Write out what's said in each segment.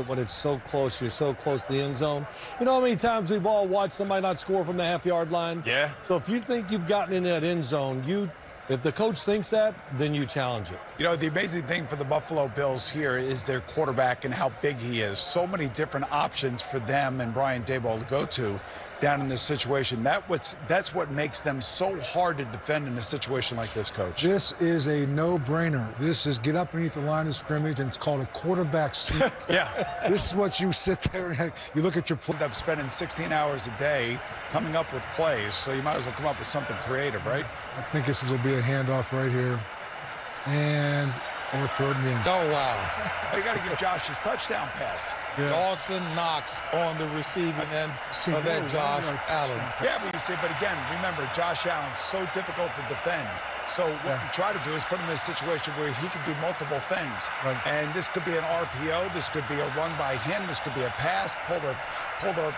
when it's so close, you're so close to the end zone. You know how many times we've all watched somebody not score from the half-yard line? Yeah. So if you think you've gotten in that end zone, if the coach thinks that, then you challenge it. You know, the amazing thing for the Buffalo Bills here is their quarterback and how big he is. So many different options for them and Brian Daboll to go to down in this situation. That's what makes them so hard to defend in a situation like this, Coach. This is a no-brainer. This is get up underneath the line of scrimmage, and it's called a quarterback sneak. Yeah. This is what you sit there and you look at your play. End up spending 16 hours a day coming up with plays, so you might as well come up with something creative, right? I think this will be a handoff right here. And or throw it in the end. Oh, wow. You got to give Josh his touchdown pass. Yeah. Dawson Knox on the receiving end of that Josh Allen. Yeah, but you see, but again, remember, Josh Allen's so difficult to defend. So what you try to do is put him in a situation where he can do multiple things. Right. And this could be an RPO. This could be a run by him. This could be a pass. Pull the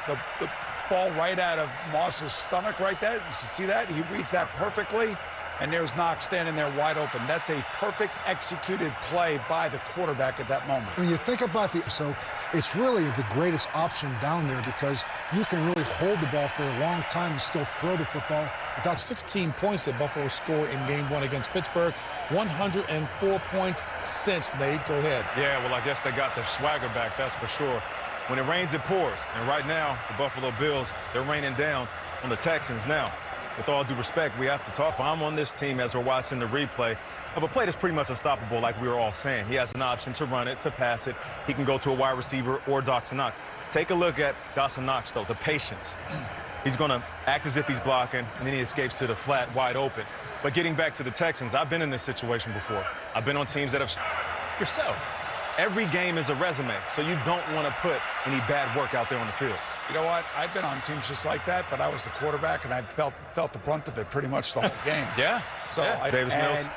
ball right out of Moss's stomach right there. You see that? He reads that perfectly. And there's Knox standing there wide open. That's a perfect executed play by the quarterback at that moment. When you think about so it's really the greatest option down there because you can really hold the ball for a long time and still throw the football. Without 16 points that Buffalo scored in Game 1 against Pittsburgh, 104 points since. Nate, go ahead. Yeah, well, I guess they got their swagger back, that's for sure. When it rains, it pours. And right now, the Buffalo Bills, they're raining down on the Texans now. With all due respect, we have to talk. I'm on this team as we're watching the replay of a play that's pretty much unstoppable, like we were all saying. He has an option to run it, to pass it. He can go to a wide receiver or Dawson Knox. Take a look at Dawson Knox, though, the patience. He's going to act as if he's blocking, and then he escapes to the flat, wide open. But getting back to the Texans, I've been in this situation before. I've been on teams that have yourself. Every game is a resume, so you don't want to put any bad work out there on the field. You know what? I've been on teams just like that, but I was the quarterback, and I felt the brunt of it pretty much the whole game. Yeah. So yeah. Davis Mills.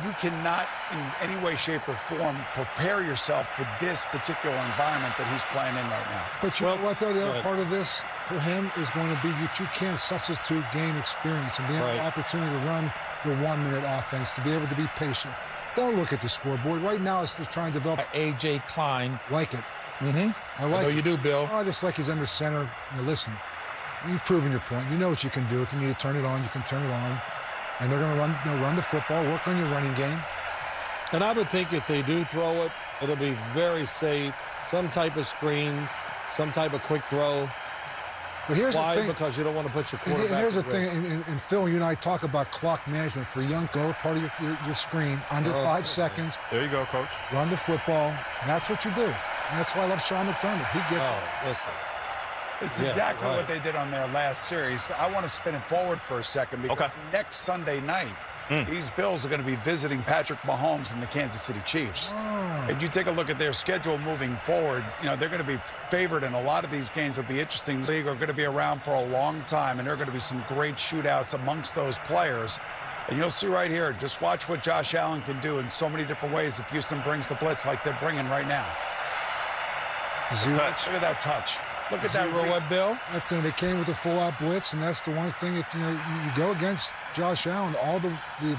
You cannot, in any way, shape, or form, prepare yourself for this particular environment that he's playing in right now. But you know what, though? The other part of this for him is going to be that you can't substitute game experience and being an opportunity to run the 1-minute offense, to be able to be patient. Don't look at the scoreboard. Right now, it's just trying to develop. A.J. Klein. Like it. I know you do, Bill. Oh, just like he's under center. Now, listen, you've proven your point. You know what you can do. If you need to turn it on, you can turn it on. And they're going to run the football, work on your running game. And I would think if they do throw it, it'll be very safe. Some type of screens, some type of quick throw. But here's Why? the thing. Because you don't want to put your quarterback and here's the at thing, risk. and Phil, you and I talk about clock management for young lower part of your screen, under 5 seconds. There you go, Coach. Run the football. That's what you do. And that's why I love Sean McDermott. He gets it. Listen. It's exactly what they did on their last series. I want to spin it forward for a second because next Sunday night, these Bills are going to be visiting Patrick Mahomes and the Kansas City Chiefs. And you take a look at their schedule moving forward, you know, they're going to be favored in a lot of these games. Will be interesting. The league are going to be around for a long time, and there are going to be some great shootouts amongst those players. And you'll see right here, just watch what Josh Allen can do in so many different ways if Houston brings the blitz like they're bringing right now. Zero. Look at that touch. Look at that. What, Bill? That's they came with a full-out blitz, and that's the one thing that you go against Josh Allen. All the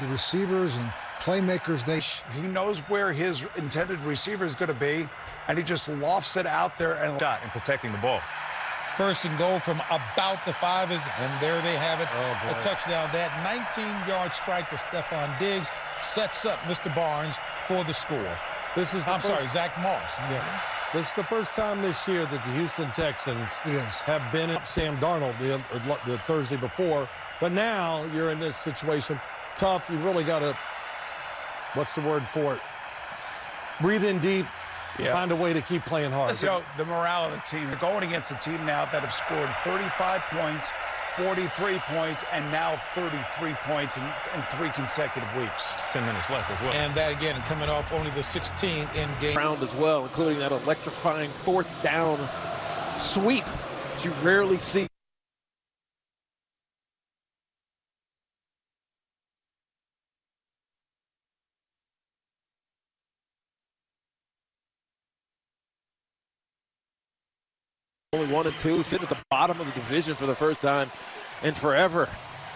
receivers and playmakers, he knows where his intended receiver is going to be, and he just lofts it out there and shot and protecting the ball. First and goal from about the 5 and there they have it. A touchdown. That 19-yard strike to Stephon Diggs sets up Mr. Barnes for the score. Zach Moss. Yeah. This is the first time this year that the Houston Texans have been up Sam Darnold the Thursday before. But now you're in this situation. Tough. You really got to, what's the word for it? Breathe in deep. Find a way to keep playing hard. You know, the morale of the team. They're going against a team now that have scored 35 points, 43 points, and now 33 points in 3 consecutive weeks. 10 minutes left as well. And that, again, coming off only the 16th in game. Round as well, including that electrifying 4th down sweep that you rarely see. Only 1 and 2, sitting at the bottom of the division for the first time in forever.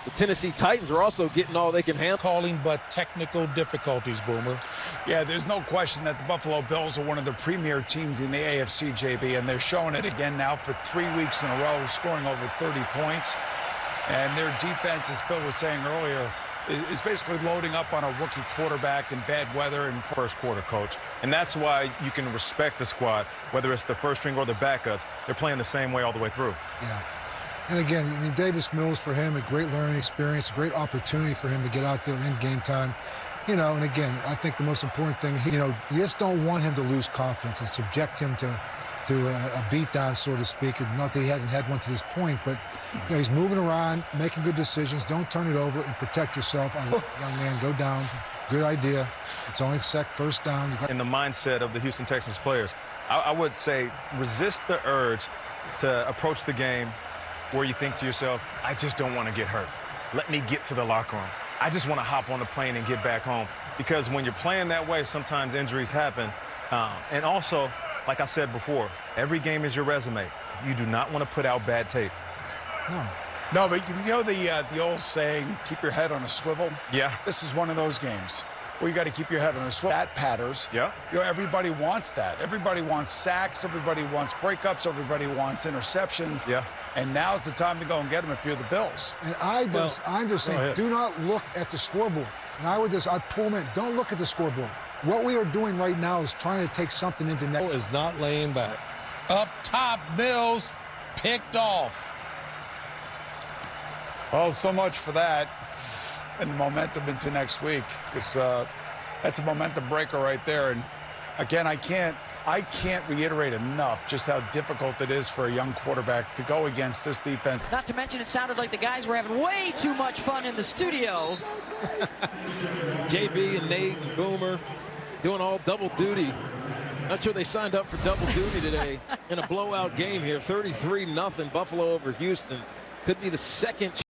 The Tennessee Titans are also getting all they can handle. Calling but technical difficulties, Boomer. Yeah, there's no question that the Buffalo Bills are one of the premier teams in the AFC, JB, and they're showing it again now for 3 weeks in a row, scoring over 30 points. And their defense, as Phil was saying earlier, is basically loading up on a rookie quarterback in bad weather and first quarter, Coach. And that's why you can respect the squad, whether it's the first string or the backups. They're playing the same way all the way through. Yeah. And again, I mean, Davis Mills, for him, a great learning experience, a great opportunity for him to get out there in game time. You know, and again, I think the most important thing, you just don't want him to lose confidence and subject him to a beatdown, so to speak. Not that he hasn't had one to this point, but he's moving around, making good decisions. Don't turn it over and protect yourself. Young man, go down. Good idea. It's only first down. In the mindset of the Houston Texans players, I would say resist the urge to approach the game where you think to yourself, I just don't want to get hurt. Let me get to the locker room. I just want to hop on the plane and get back home. Because when you're playing that way, sometimes injuries happen. And also, like I said before, every game is your resume. You do not want to put out bad tape. No, but you know the old saying, keep your head on a swivel? Yeah. This is one of those games where you got to keep your head on a swivel. That patters. Yeah. Everybody wants that. Everybody wants sacks. Everybody wants breakups. Everybody wants interceptions. Yeah. And now's the time to go and get them if you're the Bills. And I'm just saying, do not look at the scoreboard. And I'd pull them in. Don't look at the scoreboard. What we are doing right now is trying to take something into next. Is not laying back. Up top, Mills picked off. Well, so much for that. And the momentum into next week. Because that's a momentum breaker right there. And again, I can't reiterate enough just how difficult it is for a young quarterback to go against this defense. Not to mention, it sounded like the guys were having way too much fun in the studio. JB and Nate and Boomer doing all double duty. Not sure they signed up for double duty today in a blowout game here. 33-0 Buffalo over Houston. Could be the second